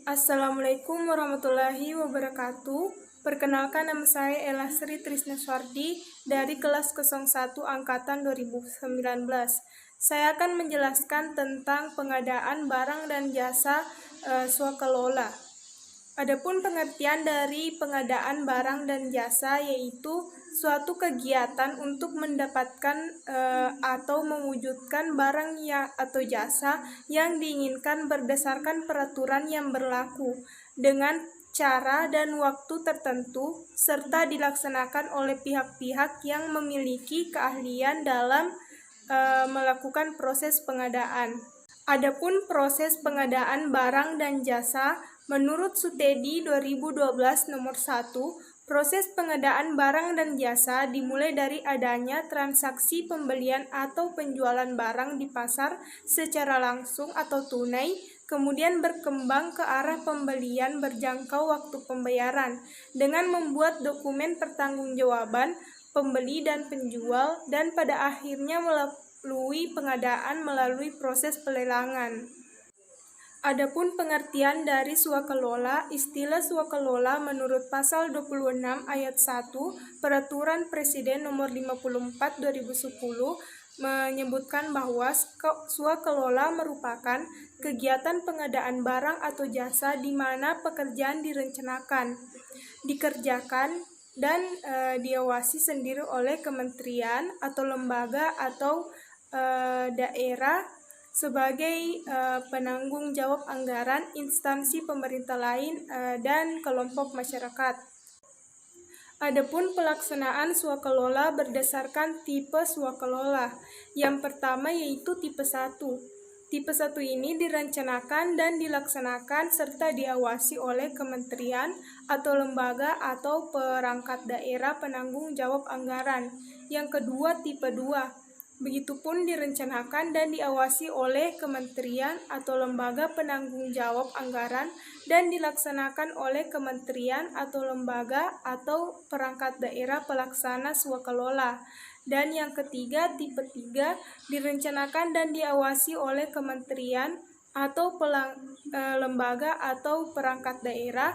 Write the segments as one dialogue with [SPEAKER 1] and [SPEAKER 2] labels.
[SPEAKER 1] Assalamualaikum warahmatullahi wabarakatuh. Perkenalkan, nama saya Ella Sri Trisnaswardi dari kelas 01 angkatan 2019. Saya akan menjelaskan tentang pengadaan barang dan jasa swakelola. Adapun pengertian dari pengadaan barang dan jasa yaitu suatu kegiatan untuk mendapatkan atau mewujudkan barang atau jasa yang diinginkan berdasarkan peraturan yang berlaku dengan cara dan waktu tertentu serta dilaksanakan oleh pihak-pihak yang memiliki keahlian dalam melakukan proses pengadaan. Adapun proses pengadaan barang dan jasa, menurut Sutedi 2012 nomor 1, proses pengadaan barang dan jasa dimulai dari adanya transaksi pembelian atau penjualan barang di pasar secara langsung atau tunai, kemudian berkembang ke arah pembelian berjangkau waktu pembayaran dengan membuat dokumen pertanggungjawaban pembeli dan penjual, dan pada akhirnya melalui pengadaan melalui proses pelelangan. Adapun pengertian dari swakelola, istilah swakelola menurut pasal 26 ayat 1 Peraturan Presiden nomor 54 2010 menyebutkan bahwa swakelola merupakan kegiatan pengadaan barang atau jasa di mana pekerjaan direncanakan, dikerjakan, dan diawasi sendiri oleh kementerian atau lembaga atau daerah sebagai penanggung jawab anggaran, instansi pemerintah lain, dan kelompok masyarakat. Adapun pelaksanaan swakelola berdasarkan tipe swakelola. Yang pertama yaitu tipe 1. Tipe 1 ini direncanakan dan dilaksanakan serta diawasi oleh kementerian atau lembaga atau perangkat daerah penanggung jawab anggaran. Yang kedua tipe 2. Begitupun direncanakan dan diawasi oleh kementerian atau lembaga penanggung jawab anggaran dan dilaksanakan oleh kementerian atau lembaga atau perangkat daerah pelaksana swakelola. Dan yang ketiga, tipe 3, direncanakan dan diawasi oleh kementerian atau lembaga atau perangkat daerah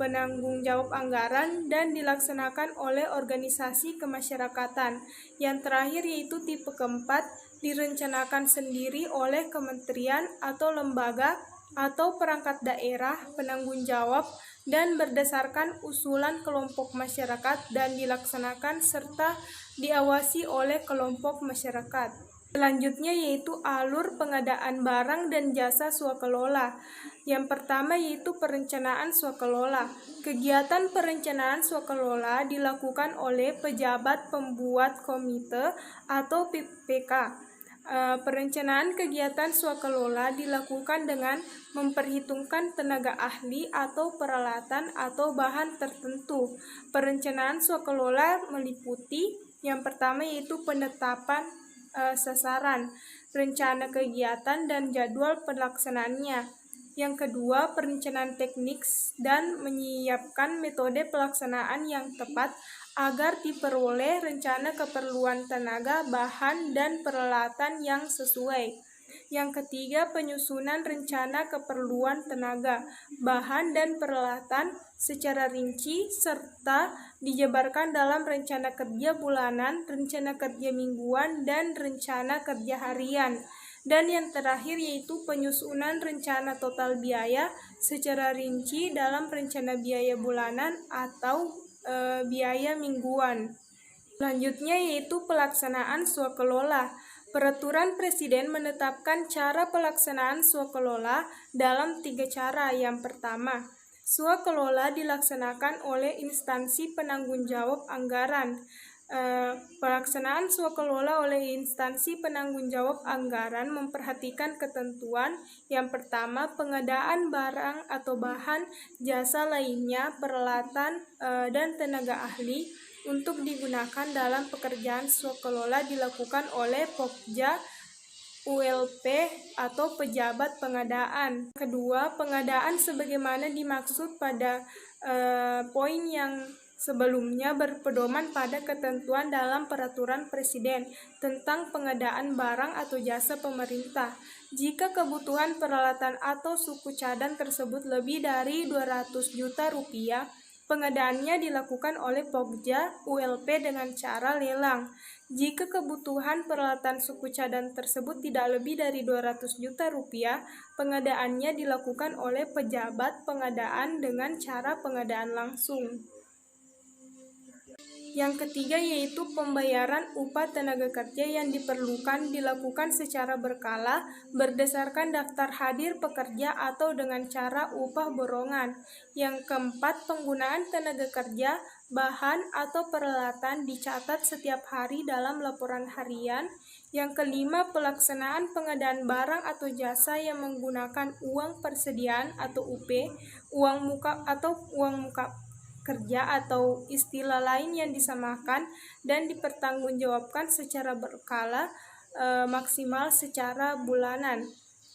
[SPEAKER 1] penanggung jawab anggaran dan dilaksanakan oleh organisasi kemasyarakatan. Yang terakhir yaitu tipe keempat, direncanakan sendiri oleh kementerian atau lembaga atau perangkat daerah penanggung jawab dan berdasarkan usulan kelompok masyarakat dan dilaksanakan serta diawasi oleh kelompok masyarakat. Selanjutnya yaitu alur pengadaan barang dan jasa swakelola. Yang pertama yaitu perencanaan swakelola. Kegiatan perencanaan swakelola dilakukan oleh pejabat pembuat komite atau PPK. Perencanaan kegiatan swakelola dilakukan dengan memperhitungkan tenaga ahli atau peralatan atau bahan tertentu. Perencanaan swakelola meliputi yang pertama yaitu penetapan sasaran, rencana kegiatan dan jadwal pelaksanaannya. Yang kedua, perencanaan teknik dan menyiapkan metode pelaksanaan yang tepat agar diperoleh rencana keperluan tenaga, bahan, dan peralatan yang sesuai. Yang ketiga, penyusunan rencana keperluan tenaga, bahan, dan peralatan secara rinci serta dijabarkan dalam rencana kerja bulanan, rencana kerja mingguan, dan rencana kerja harian. Dan yang terakhir yaitu penyusunan rencana total biaya secara rinci dalam rencana biaya bulanan atau biaya mingguan. Selanjutnya yaitu pelaksanaan swakelola. Peraturan Presiden menetapkan cara pelaksanaan swakelola dalam 3 cara. Yang pertama, swakelola dilaksanakan oleh instansi penanggung jawab anggaran. Pelaksanaan swakelola oleh instansi penanggung jawab anggaran memperhatikan ketentuan yang pertama, pengadaan barang atau bahan, jasa lainnya, peralatan, dan tenaga ahli untuk digunakan dalam pekerjaan swakelola dilakukan oleh Pokja ULP atau pejabat pengadaan. Kedua, pengadaan sebagaimana dimaksud pada poin yang sebelumnya berpedoman pada ketentuan dalam Peraturan Presiden tentang pengadaan barang atau jasa pemerintah. Jika kebutuhan peralatan atau suku cadang tersebut lebih dari 200 juta rupiah, pengadaannya dilakukan oleh Pokja ULP dengan cara lelang. Jika kebutuhan peralatan suku cadang tersebut tidak lebih dari 200 juta rupiah, pengadaannya dilakukan oleh pejabat pengadaan dengan cara pengadaan langsung. Yang ketiga yaitu pembayaran upah tenaga kerja yang dilakukan secara berkala berdasarkan daftar hadir pekerja atau dengan cara upah borongan. Yang keempat, penggunaan tenaga kerja, bahan atau peralatan dicatat setiap hari dalam laporan harian. Yang kelima, pelaksanaan pengadaan barang atau jasa yang menggunakan uang persediaan atau UP, uang muka kerja atau istilah lain yang disamakan dan dipertanggungjawabkan secara berkala maksimal secara bulanan.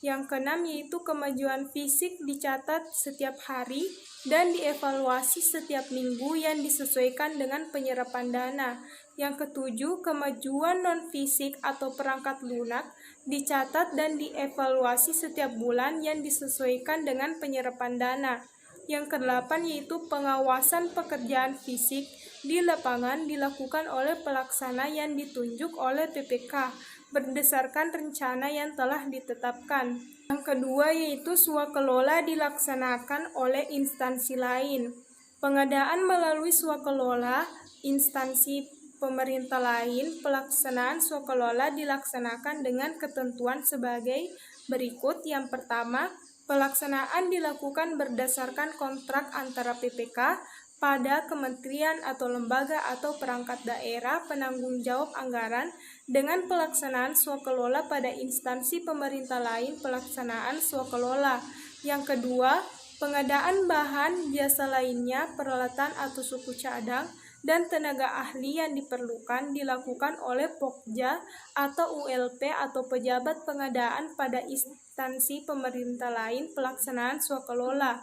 [SPEAKER 1] Yang keenam yaitu kemajuan fisik dicatat setiap hari dan dievaluasi setiap minggu yang disesuaikan dengan penyerapan dana. Yang ketujuh, kemajuan non-fisik atau perangkat lunak dicatat dan dievaluasi setiap bulan yang disesuaikan dengan penyerapan dana. Yang kedelapan yaitu pengawasan pekerjaan fisik di lapangan dilakukan oleh pelaksana yang ditunjuk oleh PPK berdasarkan rencana yang telah ditetapkan. Yang kedua yaitu swakelola dilaksanakan oleh instansi lain. Pengadaan melalui swakelola instansi pemerintah lain, pelaksanaan swakelola dilaksanakan dengan ketentuan sebagai berikut. Yang pertama, pelaksanaan dilakukan berdasarkan kontrak antara PPK pada kementerian atau lembaga atau perangkat daerah penanggung jawab anggaran dengan pelaksanaan swakelola pada instansi pemerintah lain pelaksanaan swakelola. Yang kedua, pengadaan bahan jasa lainnya, peralatan atau suku cadang dan tenaga ahli yang diperlukan dilakukan oleh Pokja atau ULP atau pejabat pengadaan pada instansi pemerintah lain pelaksanaan swakelola.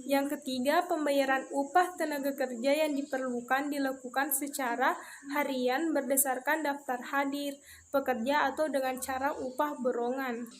[SPEAKER 1] Yang ketiga, pembayaran upah tenaga kerja yang diperlukan dilakukan secara harian berdasarkan daftar hadir pekerja atau dengan cara upah borongan.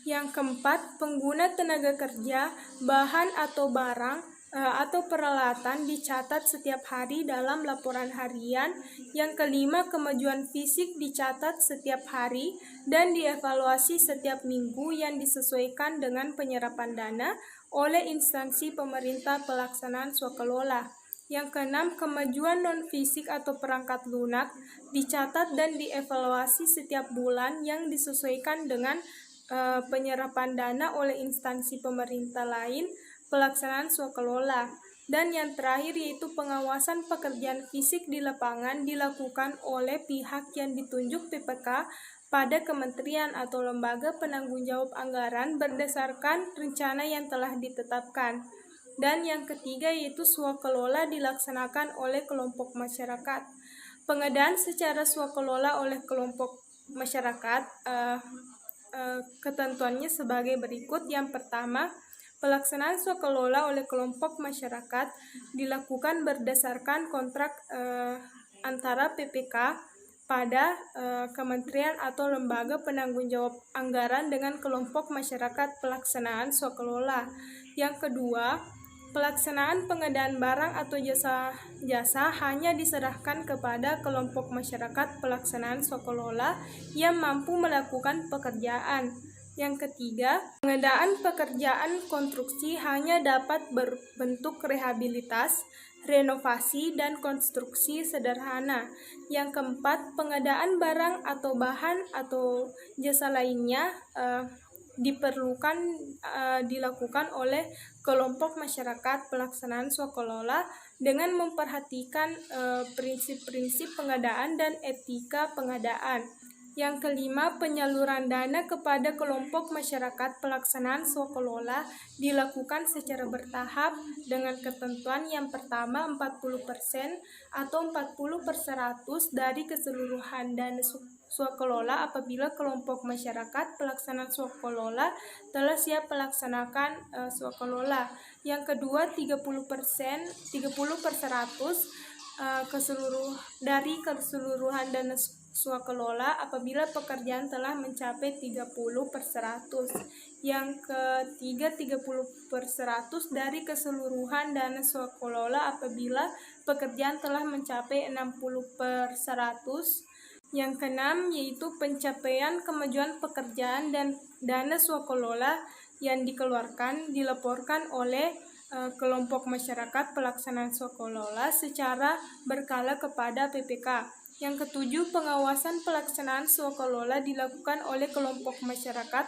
[SPEAKER 1] Yang keempat, pengguna tenaga kerja, bahan atau barang atau peralatan dicatat setiap hari dalam laporan harian. Yang kelima, kemajuan fisik dicatat setiap hari dan dievaluasi setiap minggu yang disesuaikan dengan penyerapan dana oleh instansi pemerintah pelaksanaan swakelola. Yang keenam, kemajuan non-fisik atau perangkat lunak dicatat dan dievaluasi setiap bulan yang disesuaikan dengan penyerapan dana oleh instansi pemerintah lain pelaksanaan swakelola. Dan yang terakhir yaitu pengawasan pekerjaan fisik di lapangan dilakukan oleh pihak yang ditunjuk PPK pada kementerian atau lembaga penanggung jawab anggaran berdasarkan rencana yang telah ditetapkan. Dan yang ketiga yaitu swakelola dilaksanakan oleh kelompok masyarakat. Pengadaan secara swakelola oleh kelompok masyarakat ketentuannya sebagai berikut. Yang pertama, pelaksanaan swakelola oleh kelompok masyarakat dilakukan berdasarkan kontrak antara PPK pada kementerian atau lembaga penanggung jawab anggaran dengan kelompok masyarakat pelaksanaan swakelola. Yang kedua, pelaksanaan pengadaan barang atau jasa hanya diserahkan kepada kelompok masyarakat pelaksanaan swakelola yang mampu melakukan pekerjaan. Yang ketiga, pengadaan pekerjaan konstruksi hanya dapat berbentuk rehabilitas, renovasi, dan konstruksi sederhana. Yang keempat, pengadaan barang atau bahan atau jasa lainnya dilakukan oleh kelompok masyarakat pelaksanaan swakelola dengan memperhatikan prinsip-prinsip pengadaan dan etika pengadaan. Yang kelima, penyaluran dana kepada kelompok masyarakat pelaksanaan swakelola dilakukan secara bertahap dengan ketentuan yang pertama 40% atau 40/100 dari keseluruhan dana swakelola apabila kelompok masyarakat pelaksanaan swakelola telah siap melaksanakan swakelola. Yang kedua, 30% dari keseluruhan dana swakelola apabila pekerjaan telah mencapai 30/100. Yang ketiga, 30/100 dari keseluruhan dana swakelola apabila pekerjaan telah mencapai 60/100. Yang keenam, yaitu pencapaian kemajuan pekerjaan dan dana swakelola yang dikeluarkan dilaporkan oleh kelompok masyarakat pelaksanaan swakelola secara berkala kepada PPK. Yang ketujuh, pengawasan pelaksanaan swakelola dilakukan oleh kelompok masyarakat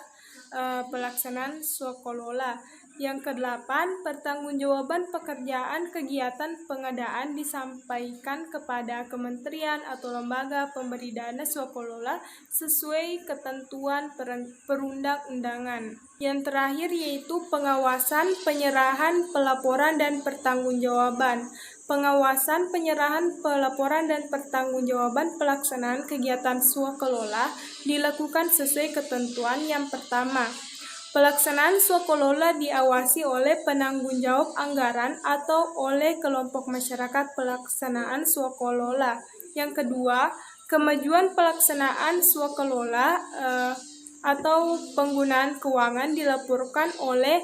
[SPEAKER 1] pelaksanaan swakelola. Yang kedelapan, pertanggungjawaban pekerjaan kegiatan pengadaan disampaikan kepada kementerian atau lembaga pemberi dana swakelola sesuai ketentuan perundang-undangan. Yang terakhir yaitu pengawasan, penyerahan, pelaporan, dan pertanggungjawaban. Pengawasan, penyerahan, pelaporan, dan pertanggungjawaban pelaksanaan kegiatan swakelola dilakukan sesuai ketentuan yang pertama. Pelaksanaan swakelola diawasi oleh penanggung jawab anggaran atau oleh kelompok masyarakat pelaksanaan swakelola. Yang kedua, kemajuan pelaksanaan swakelola atau penggunaan keuangan dilaporkan oleh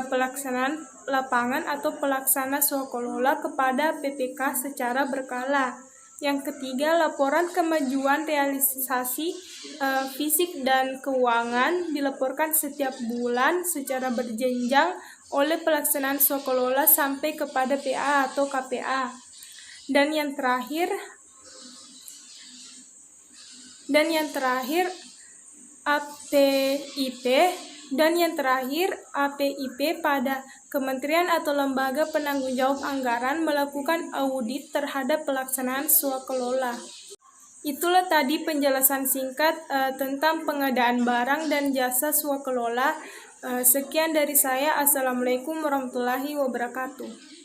[SPEAKER 1] pelaksanaan lapangan atau pelaksana swakelola kepada PPK secara berkala. Yang ketiga, laporan kemajuan realisasi fisik dan keuangan dilaporkan setiap bulan secara berjenjang oleh pelaksanaan swakelola sampai kepada PA atau KPA. Dan yang terakhir APIP pada kementerian atau lembaga penanggung jawab anggaran melakukan audit terhadap pelaksanaan swakelola. Itulah tadi penjelasan singkat tentang pengadaan barang dan jasa swakelola. Sekian dari saya. Assalamualaikum warahmatullahi wabarakatuh.